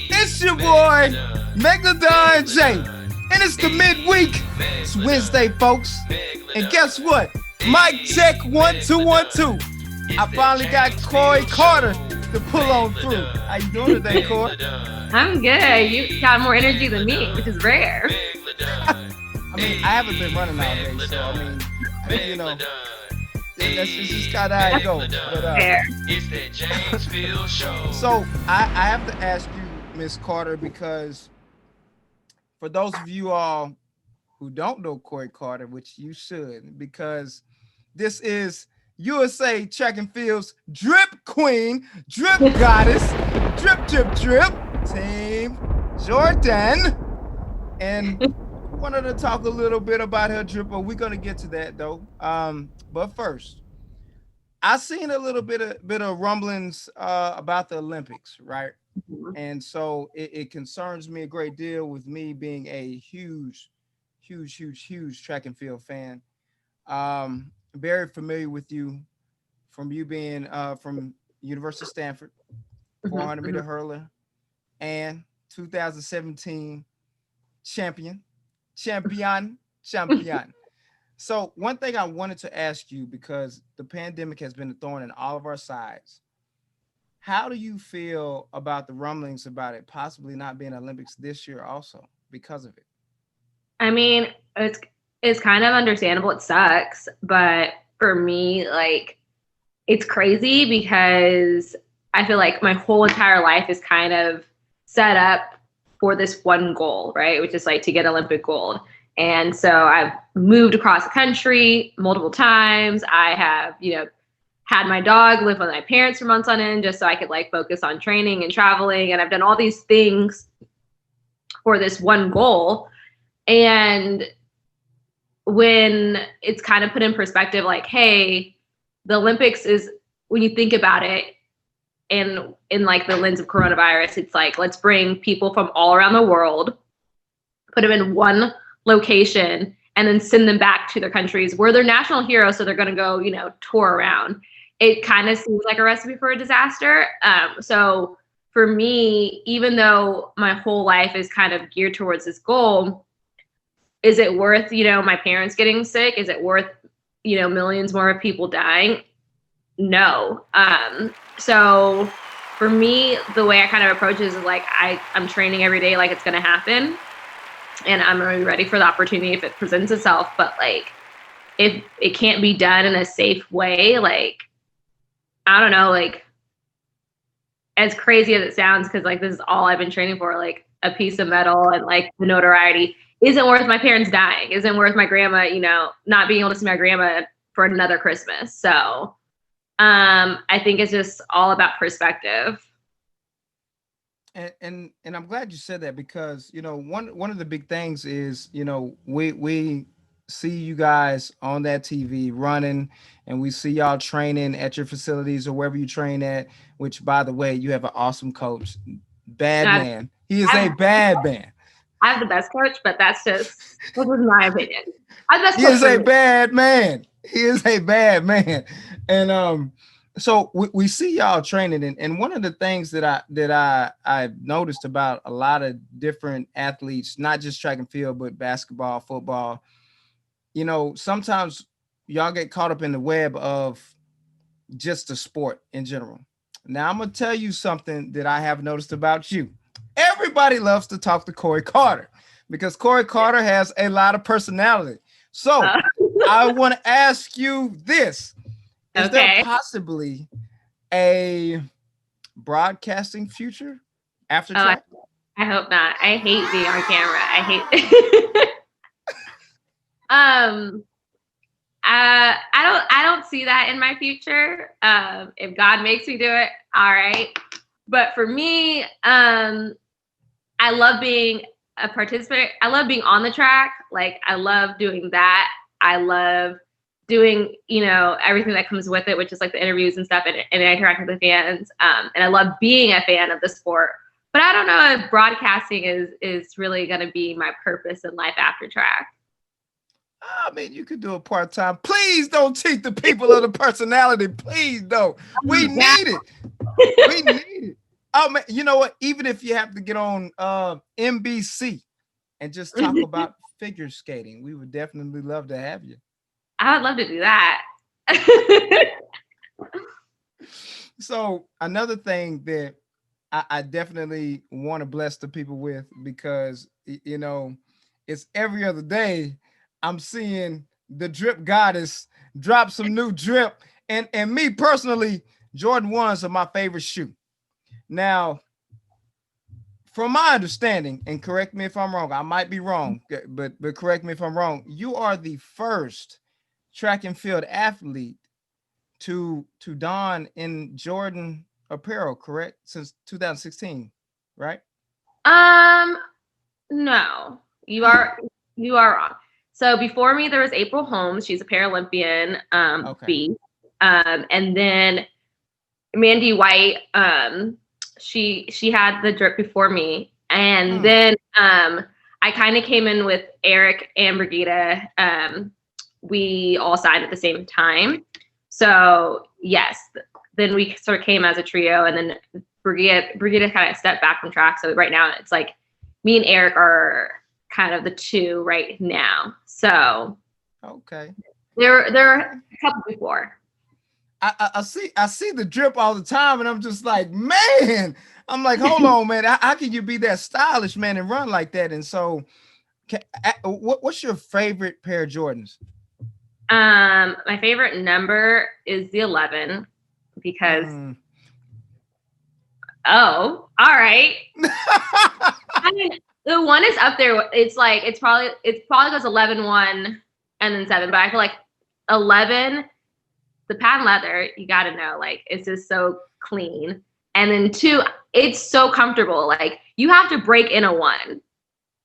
It's your boy, Megalodon J. And it's the midweek. It's Wednesday, folks. And guess what? Mic check 1 2 1 2. I finally got Kori Carter to pull on through. How you doing today, Kori? I'm good. You got more energy than me, which is rare. I mean, I haven't been running all day, so I mean, you know, that's just kind of how it goes. But, so I have to ask you, Miss Carter, because for those of you all who don't know Kori Carter, which you should, because this is USA Track and Field's drip queen, drip goddess, drip, drip, drip, Team Jordan. And wanted to talk a little bit about her drip, but we're gonna get to that though. But first, I seen a little bit of rumblings about the Olympics, right? And so it concerns me a great deal with me being a huge track and field fan. Very familiar with you from you being from University of Stanford, 400-meter hurler, and 2017 champion. So one thing I wanted to ask you, because the pandemic has been a thorn in all of our sides, how do you feel about the rumblings about it possibly not being Olympics this year also because of it? I mean, it's kind of understandable. It sucks, but for me, like, it's crazy because I feel like my whole entire life is kind of set up for this one goal, right? Which is like to get Olympic gold. And so I've moved across the country multiple times. I have, had my dog live with my parents for months on end just so I could like focus on training and traveling. And I've done all these things for this one goal. And when it's kind of put in perspective, like, hey, the Olympics is, when you think about it, in like the lens of coronavirus, it's like, let's bring people from all around the world, put them in one location, and then send them back to their countries where they're national heroes. So they're going to go, tour around. It kind of seems like a recipe for a disaster. So for me, even though my whole life is kind of geared towards this goal, is it worth, my parents getting sick? Is it worth, millions more of people dying? No. So for me, the way I kind of approach it is like, I'm training every day like it's going to happen. And I'm going to be ready for the opportunity if it presents itself. But like, if it can't be done in a safe way, like, I don't know, like, as crazy as it sounds, because like this is all I've been training for, like a piece of metal and like the notoriety isn't worth my parents dying, isn't worth my grandma, not being able to see my grandma for another Christmas. So I think it's just all about perspective. And I'm glad you said that, because one of the big things is we see you guys on that TV running, and we see y'all training at your facilities or wherever you train at, which, by the way, you have an awesome coach. Man. He is a bad man. I have the best coach, but that's my opinion. He is a bad man. He is a bad man. And so we see y'all training, and one of the things that I've noticed about a lot of different athletes, not just track and field, but basketball, football, sometimes y'all get caught up in the web of just the sport in general. Now I'm gonna tell you something that I have noticed about you. Everybody loves to talk to Kori Carter because Kori Carter has a lot of personality. So I want to ask you this. Is there possibly a broadcasting future after track? I hope not. I hate being on camera. I hate I don't see that in my future. If God makes me do it, all right. But for me, I love being a participant. I love being on the track. Like, I love doing that. I love doing, everything that comes with it, which is like the interviews and stuff, and interacting with the fans. And I love being a fan of the sport. But I don't know if broadcasting is really going to be my purpose in life after track. I mean, you could do it part-time. Please don't cheat the people of the personality. Please don't. We need it. We need it. Oh man, you know what? Even if you have to get on NBC and just talk about figure skating, we would definitely love to have you. I would love to do that. So another thing that I definitely want to bless the people with, because you know it's every other day I'm seeing the drip goddess drop some new drip, and me personally, Jordan ones are my favorite shoe. Now, from my understanding, and correct me if I'm wrong, I might be wrong, but correct me if I'm wrong. You are the first track and field athlete to don in Jordan apparel, correct? Since 2016, right? Um, no, you are wrong. So before me, there was April Holmes. She's a Paralympian, Okay. B. And then Mandy White, she had the drip before me, and Mm. then I kind of came in with Eric and Brigida. We all signed at the same time, so yes. Then we sort of came as a trio, and then Brigida kind of stepped back from track. So right now it's like me and Eric are kind of the two right now. So Okay. there are Okay. a couple before. I see the drip all the time, and I'm just like, man. I'm like, hold on, man. How can you be that stylish, man, and run like that? And so, what's your favorite pair of Jordans? My favorite number is the 11 because Mm. oh, all right. I mean, the one is up there. It's like it's probably goes 11 1 and then 7, but I feel like 11 the patent leather, you got to know, like it's just so clean. And then 2, it's so comfortable. Like you have to break in a 1.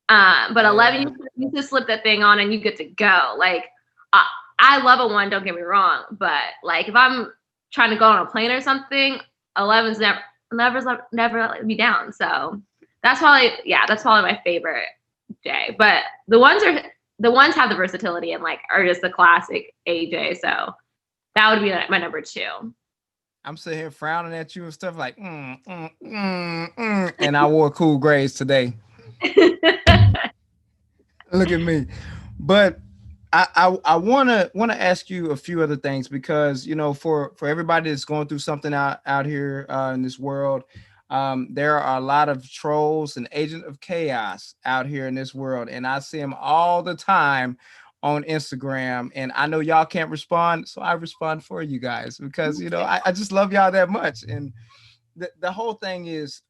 But 11, Yeah. you just slip that thing on and you get to go. Like, uh, I love a 1, don't get me wrong. But like, if I'm trying to go on a plane or something, 11's never let me down. So that's probably my favorite J. But the ones have the versatility and like are just the classic AJ. So that would be my number 2. I'm sitting here frowning at you and stuff like, and I wore cool grays today. Look at me. But I wanna ask you a few other things, because for everybody that's going through something out here in this world, there are a lot of trolls and agent of chaos out here in this world, and I see them all the time on Instagram. And I know y'all can't respond, so I respond for you guys, because I just love y'all that much. And the whole thing is,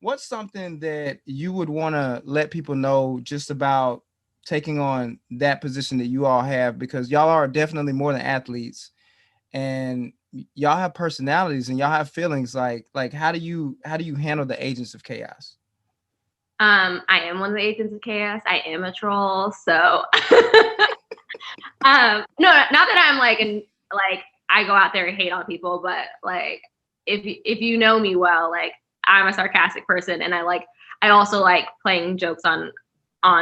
what's something that you would want to let people know just about taking on that position that you all have, because y'all are definitely more than athletes, and y'all have personalities and y'all have feelings. Like how do you handle the agents of chaos? I am one of the agents of chaos. I am a troll. So no, not that I'm like I go out there and hate on people, but like if you know me well, like I'm a sarcastic person, and I also like playing jokes on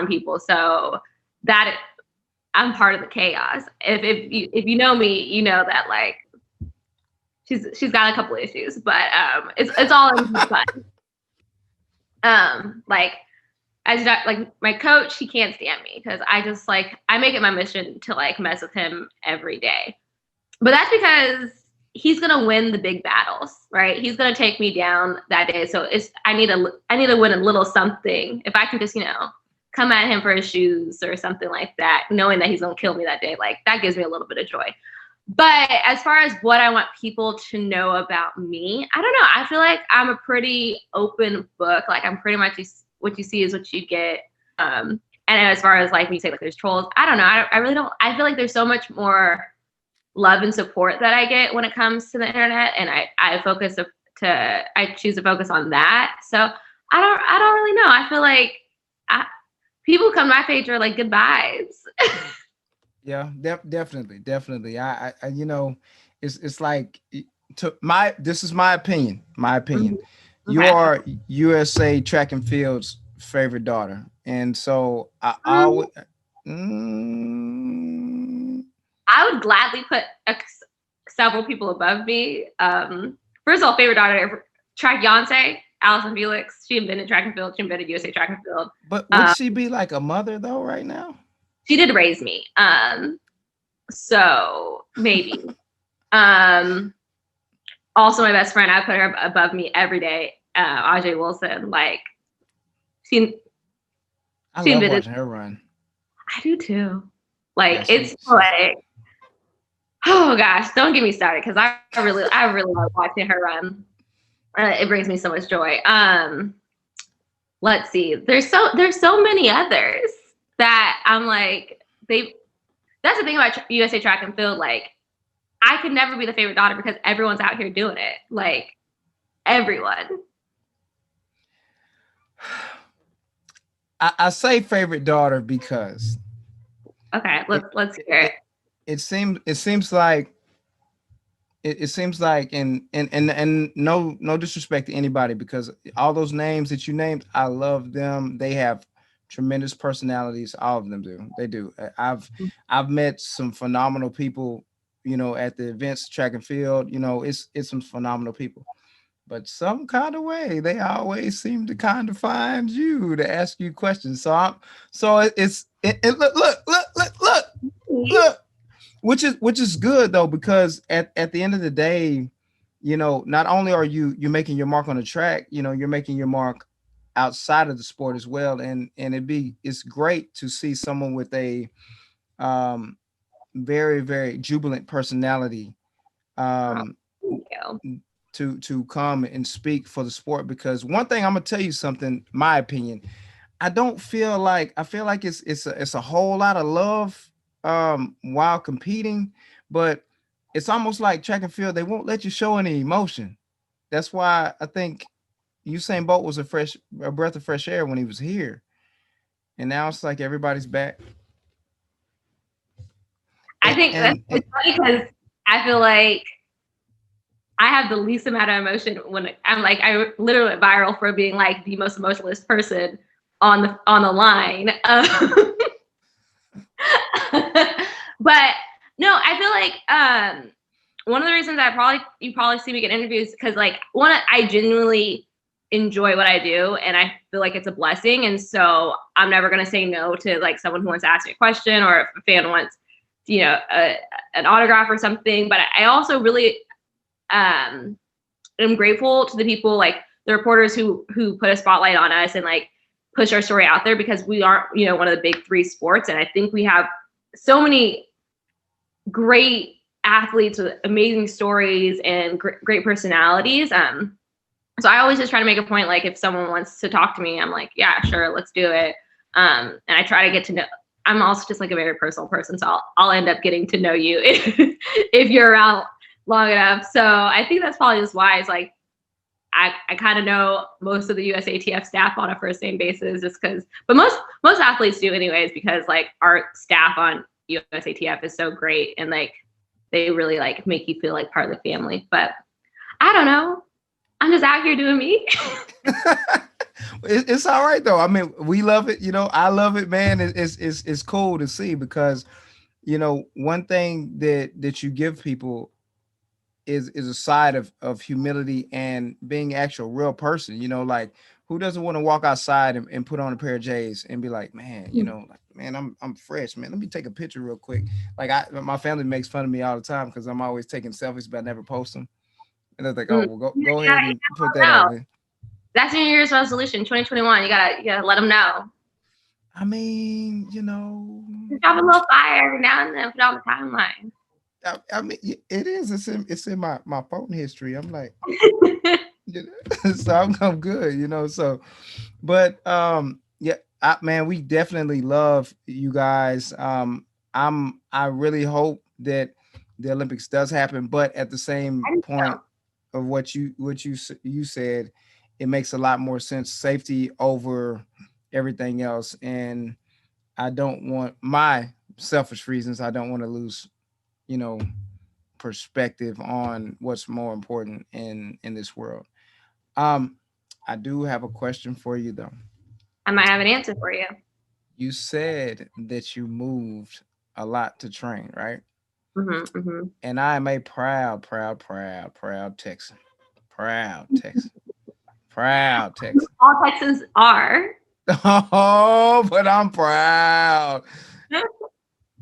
people. So that I'm part of the chaos. If you know me, you know that like she's got a couple issues, but it's all in good fun. Like like my coach, he can't stand me because I just like I make it my mission to like mess with him every day. But that's because he's gonna win the big battles, right? He's gonna take me down that day. So I need to win a little something. If I can just come at him for his shoes or something like that, knowing that he's gonna kill me that day, like that gives me a little bit of joy. But as far as what I want people to know about me, I don't know. I feel like I'm a pretty open book. Like I'm pretty much what you see is what you get. And as far as like when you say like there's trolls, I don't know. I really don't. I feel like there's so much more love and support that I get when it comes to the internet, and I choose to focus on that. So I don't really know. I feel like people come to my page are like good vibes. Yeah, definitely. It's like, to my this is my opinion. My opinion. You Okay. are USA Track and Field's favorite daughter, and so I Um, always. Mm, I would gladly put several people above me. First of all, favorite daughter, track Yonsei, Allison Felix. She invented track and field. She invented USA track and field. But would she be like a mother though right now? She did raise me. So maybe. Um, Also, my best friend, I put her above me every day. Ajay Wilson, like she, I she love invented. watching her run. I do too. Yeah, Like it's she's like, oh gosh, don't get me started because I really love watching her run. It brings me so much joy. Let's see. There's so many others that I'm like they. That's the thing about USA Track and Field. Like I could never be the favorite daughter because everyone's out here doing it. Like everyone. I say favorite daughter because Okay, it let's it, hear it. it, it seems like it seems like and no disrespect to anybody because all those names that you named, I love them. They have tremendous personalities. All of them do. They do. I've met some phenomenal people, at the events, track and field. It's some phenomenal people. But some kind of way, they always seem to kind of find you to ask you questions. So look, which is good though, because at the end of the day, not only are you making your mark on the track, you're making your mark outside of the sport as well. And it's great to see someone with a um very, very jubilant personality, Oh, um thank you. to come and speak for the sport. Because one thing, I'm gonna tell you something, my opinion, I feel like it's a whole lot of love while competing, but it's almost like track and field, they won't let you show any emotion. That's why I think Usain Bolt was a breath of fresh air when he was here, and now it's like everybody's back. I think that's And it's funny because I feel like I have the least amount of emotion when I'm like I literally went viral for being like the most emotionless person on the line. But no, I feel like one of the reasons you probably see me get interviews because like one, I genuinely enjoy what I do and I feel like it's a blessing, and so I'm never gonna say no to like someone who wants to ask me a question or if a fan wants an autograph or something. But I also really am grateful to the people, like the reporters who put a spotlight on us and like push our story out there, because we aren't one of the big three sports, and I think we have so many great athletes with amazing stories and great personalities. So I always just try to make a point, like if someone wants to talk to me, I'm like, yeah, sure, let's do it. And I try to get to know. I'm also just like a very personal person, so I'll end up getting to know you if you're around long enough. So I think that's probably just why it's like I kind of know most of the USATF staff on a first name basis, just because. But most athletes do anyways, because like our staff on USATF is so great, and like they really like make you feel like part of the family. But I don't know. I'm just out here doing me. it's all right though. I mean, we love it. I love it, man. It's cool to see because one thing that you give people is a side of humility and being actual real person. Like, who doesn't want to walk outside and put on a pair of J's and be like, man, like, man, I'm fresh, man. Let me take a picture real quick. Like, my family makes fun of me all the time because I'm always taking selfies, but I never post them. And they're like, oh, Mm. well, go Yeah, ahead and put that no. up there. That's New Year's resolution, 2021. You gotta let them know. I mean, Just have a little fire every now and then. Put it on the timeline. I mean, it is. It's in my phone history. I'm like, so I'm good. So, but yeah, man, we definitely love you guys. I really hope that the Olympics does happen, but at the same I think point so. of what you said, it makes a lot more sense. Safety over everything else, and I don't want my selfish reasons. I don't want to lose, you know, perspective on what's more important in this world. Um, I do have a question for you though. I might have an answer for you. You said that you moved a lot to train, right? Hmm, hmm. And I am a proud, proud, proud, proud Texan. Proud Texas. Proud Texas. All Texans are. Oh, but I'm proud.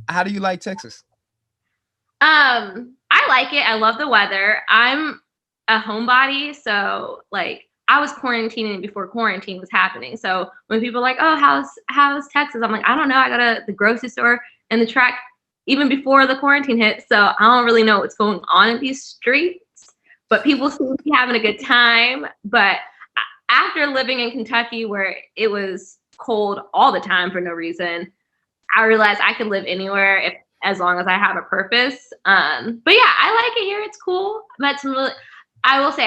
How do you like Texas? I like it. I love the weather. I'm a homebody, so like I was quarantining before quarantine was happening. So when people are like, "Oh, how's Texas?" I'm like, I don't know. I got to the grocery store and the track even before the quarantine hit. So I don't really know what's going on in these streets, but people seem to be having a good time. But after living in Kentucky where it was cold all the time for no reason, I realized I could live anywhere if as long as I have a purpose. But yeah, I like it here. It's cool. Met some really, I will say,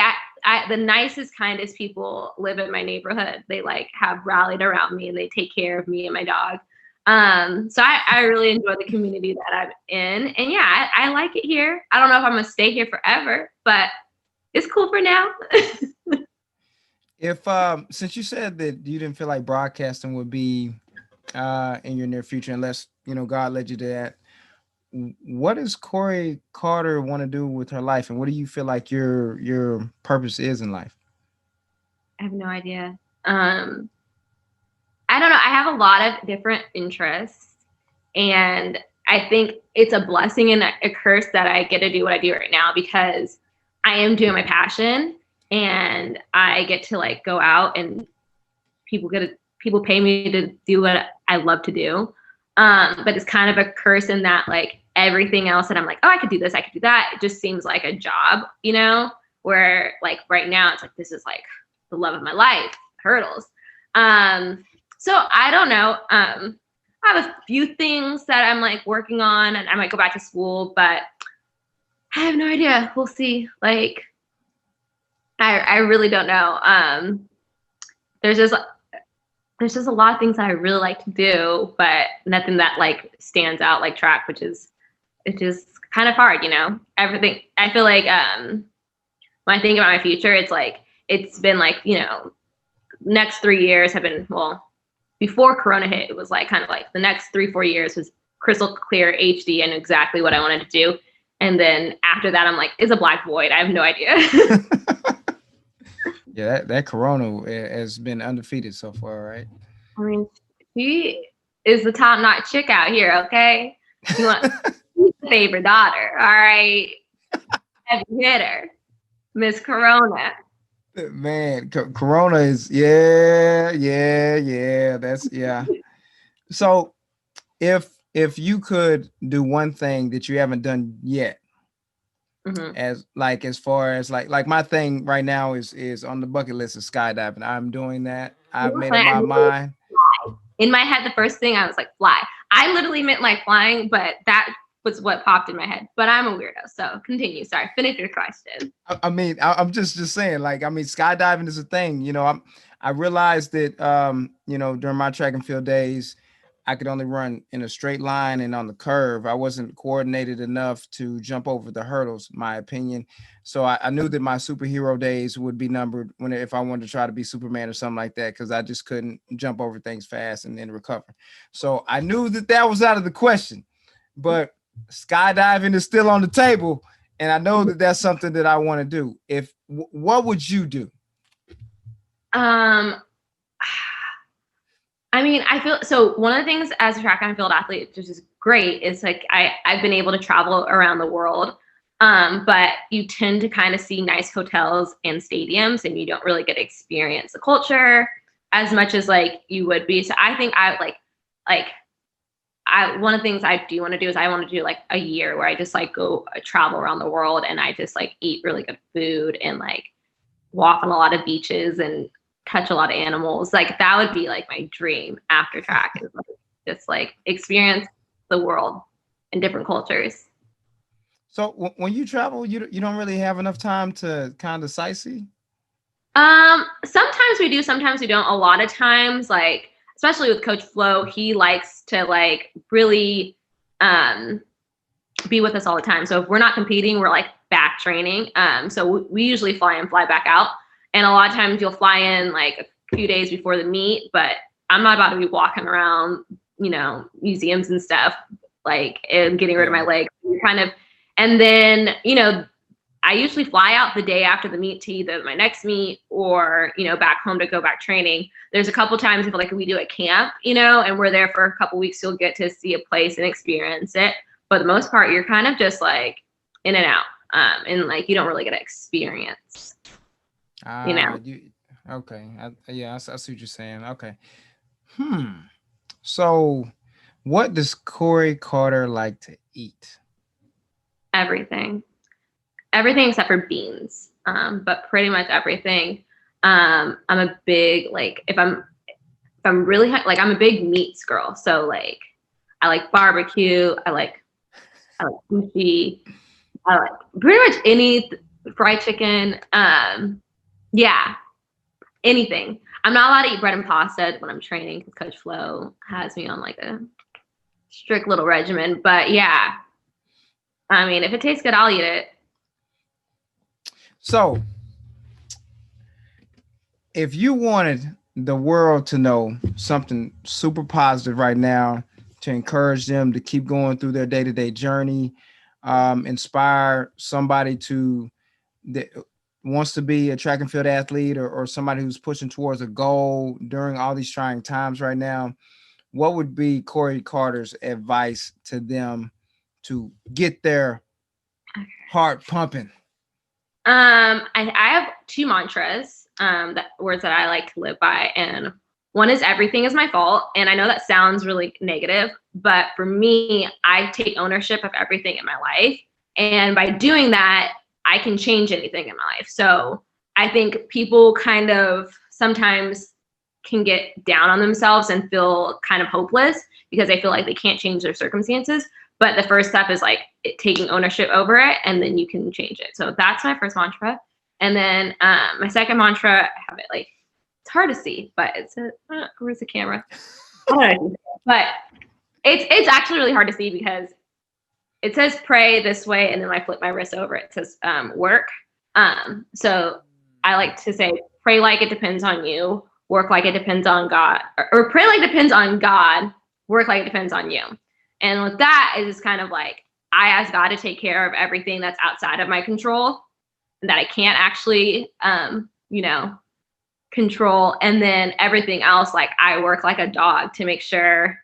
the nicest, kindest people live in my neighborhood. They like have rallied around me and they take care of me and my dog. So I really enjoy the community that I'm in. And yeah, I like it here. I don't know if I'm gonna stay here forever, but it's cool for now. If since you said that you didn't feel like broadcasting would be in your near future, unless God led you to that, what does Kori Carter want to do with her life, and what do you feel like your purpose is in life? I have no idea. I don't know. I have a lot of different interests, and I think it's a blessing and a curse that I get to do what I do right now because I am doing my passion and I get to like go out and people pay me to do what I love to do. But it's kind of a curse in that like everything else that I'm like, oh, I could do this, I could do that. It just seems like a job, where like right now it's like, this is like the love of my life, hurdles. So I don't know. I have a few things that I'm like working on and I might go back to school, but I have no idea. We'll see. Like, I really don't know. There's just a lot of things that I really like to do, but nothing that like stands out like track, which is kind of hard, everything. I feel like, when I think about my future, it's been like, next 3 years have been, well, before Corona hit, it was like kind of like the next 3-4 years was crystal clear HD and exactly what I wanted to do. And then after that, I'm like, it's a black void. I have no idea. Yeah, that Corona has been undefeated so far, right? I mean, she is the top-notch chick out here, okay? You want favorite daughter, all right? Heavy hitter, Miss Corona. Man, Corona is yeah. That's yeah. So if you could do one thing that you haven't done yet, as far as like my thing right now is on the bucket list of skydiving. I'm doing that. I've made up my mind. In my head, the first thing I was like, fly. I literally meant like flying, but that was what popped in my head. But I'm a weirdo, so continue. Sorry, finish your question. I mean, I'm just saying, like, I mean, skydiving is a thing. I realized that during my track and field days, I could only run in a straight line and on the curve. I wasn't coordinated enough to jump over the hurdles, my opinion. So I knew that my superhero days would be numbered if I wanted to try to be Superman or something like that, because I just couldn't jump over things fast and then recover. So I knew that was out of the question, but skydiving is still on the table. And I know that that's something that I want to do. What would you do? I mean, I feel so one of the things as a track and field athlete, which is great, is like I've been able to travel around the world. But you tend to kind of see nice hotels and stadiums and you don't really get to experience the culture as much as like you would be. So I think one of the things I do want to do is I want to do like a year where I just like go travel around the world and I just like eat really good food and like walk on a lot of beaches and touch a lot of animals. Like that would be like my dream after track is like just like experience the world and different cultures. So when you travel, you don't really have enough time to kind of sightsee? Sometimes we do, sometimes we don't. A lot of times, like especially with Coach Flo, he likes to like really be with us all the time. So if we're not competing, we're like back training. So we usually fly in, fly back out. And a lot of times you'll fly in like a few days before the meet, but I'm not about to be walking around, museums and stuff, like, and getting rid of my legs. Kind of, and then, I usually fly out the day after the meet to either my next meet or, back home to go back training. There's a couple times if like we do a camp, and we're there for a couple weeks, you'll get to see a place and experience it. For the most part, you're kind of just like in and out. And like you don't really get to experience, Okay. I see what you're saying. Okay. So, what does Kori Carter like to eat? everything. Everything except for beans, but pretty much everything. I'm a big like if I'm really like I'm a big meats girl, so like I like barbecue, I like sushi, I like pretty much any fried chicken. Yeah, anything. I'm not allowed to eat bread and pasta when I'm training because Coach Flo has me on like a strict little regimen. But yeah, I mean, if it tastes good, I'll eat it. So, if you wanted the world to know something super positive right now to encourage them to keep going through their day-to-day journey, inspire somebody that wants to be a track and field athlete or somebody who's pushing towards a goal during all these trying times right now, what would be Kori Carter's advice to them to get their heart pumping? I have two mantras, that words that I like to live by, and one is everything is my fault. And I know that sounds really negative, but for me, I take ownership of everything in my life. And by doing that, I can change anything in my life. So I think people kind of sometimes can get down on themselves and feel kind of hopeless because they feel like they can't change their circumstances. But the first step is like taking ownership over it, and then you can change it. So that's my first mantra. And then my second mantra, I have it like, it's hard to see, but where's the camera? I don't know. But it's actually really hard to see because it says pray this way, and then I flip my wrist over. It says work. So I like to say pray like it depends on you, work like it depends on God, or pray like it depends on God, work like it depends on you. And with that, it is kind of like I ask God to take care of everything that's outside of my control and that I can't actually, control. And then everything else, like I work like a dog to make sure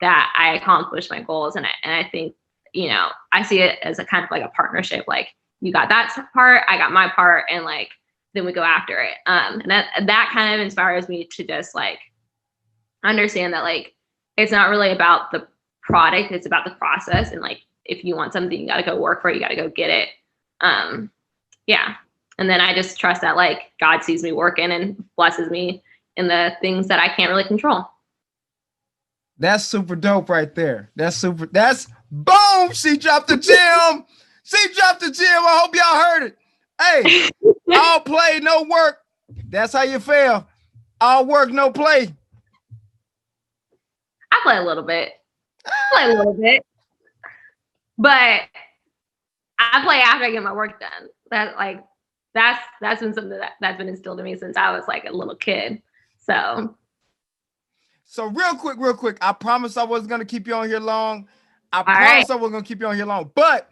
that I accomplish my goals. And I think, I see it as a kind of like a partnership. Like you got that part, I got my part, and like then we go after it. And that kind of inspires me to just like understand that like it's not really about the product, it's about the process. And like if you want something, you got to go work for it, you got to go get it. Yeah. And then I just trust that like God sees me working and blesses me in the things that I can't really control. That's super dope right there. That's boom. She dropped the gem. She dropped the gem. I hope y'all heard it. Hey, all play, no work. That's how you fail. All work, no play. I play a little bit. But I play after I get my work done. That's been something that's been instilled in me since I was like a little kid. So real quick. I promise I wasn't gonna keep you on here long. I wasn't gonna keep you on here long. But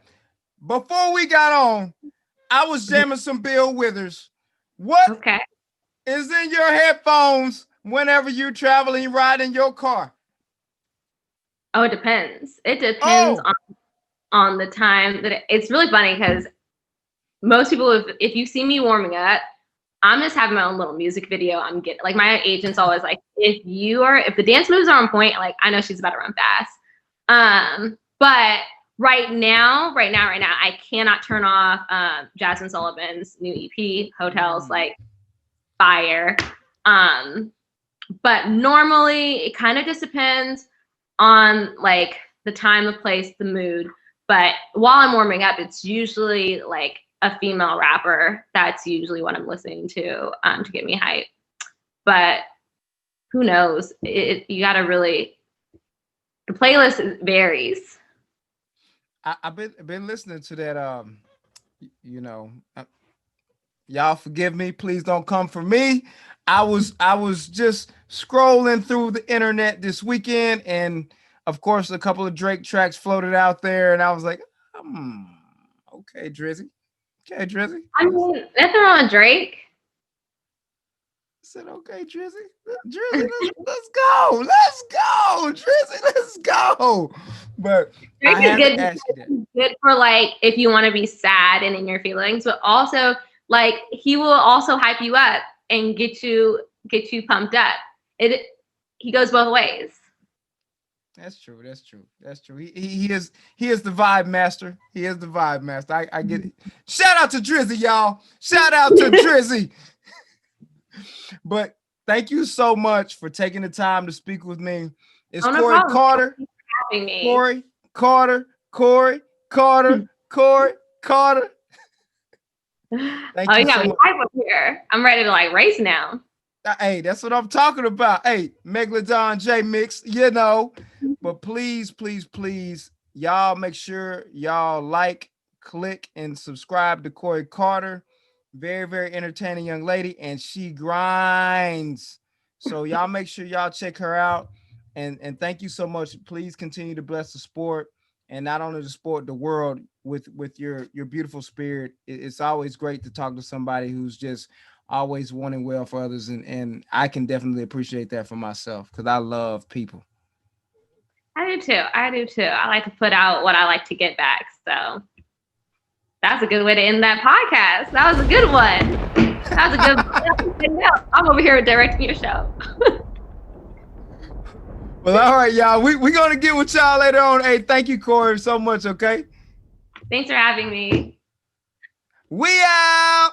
before we got on, I was jamming some Bill Withers. What is in your headphones whenever you travel and you ride in your car? Oh, it depends. It depends on the time that it's really funny because most people, if you see me warming up, I'm just having my own little music video. I'm getting like my agent's always like, if the dance moves are on point, like I know she's about to run fast. But right now, I cannot turn off Jasmine Sullivan's new EP, Hotels, like fire. But normally it kind of just depends on like the time, the place, the mood. But while I'm warming up, it's usually like a female rapper. That's usually what I'm listening to get me hyped. But who knows? You gotta really. The playlist varies. I've been listening to that. Y'all forgive me. Please don't come for me. I was just scrolling through the internet this weekend, and of course, a couple of Drake tracks floated out there, and I was like, okay, Drizzy, Okay, Drizzy. I mean, nothing wrong with Drake. I said, okay, Drizzy. Drizzy, let's go. Let's go. Drizzy, let's go. But Drake I is had good to ask you that. because he's good for like if you want to be sad and in your feelings, but also like he will also hype you up and get you pumped up. It he goes both ways. That's true. That's true. That's true. He is the vibe master. He is the vibe master. I get it. Shout out to Drizzy, y'all. Shout out to Drizzy. But thank you so much for taking the time to speak with me. It's Oh, no Kori problem. Carter. Thanks for having me. Kori Carter. Kori Carter. Kori Carter. Thank Oh, you you got so me much. hype up here. I'm ready to like race now. Hey, that's what I'm talking about. Hey, Megalodon J Mix, you know. But please, please, please, y'all make sure y'all like, click, and subscribe to Kori Carter. Very, very entertaining young lady, and she grinds. So y'all make sure y'all check her out. And thank you so much. Please continue to bless the sport, and not only the sport, the world with your beautiful spirit. It's always great to talk to somebody who's just always wanting well for others, and I can definitely appreciate that for myself because I love people. I do too. I do too. I like to put out what I like to get back. So that's a good way to end that podcast. That was a good one. That was a good. That was a good note. I'm over here directing your show. Well, all right, y'all. We're gonna get with y'all later on. Hey, thank you, Kori, so much. Okay, Thanks for having me. we out.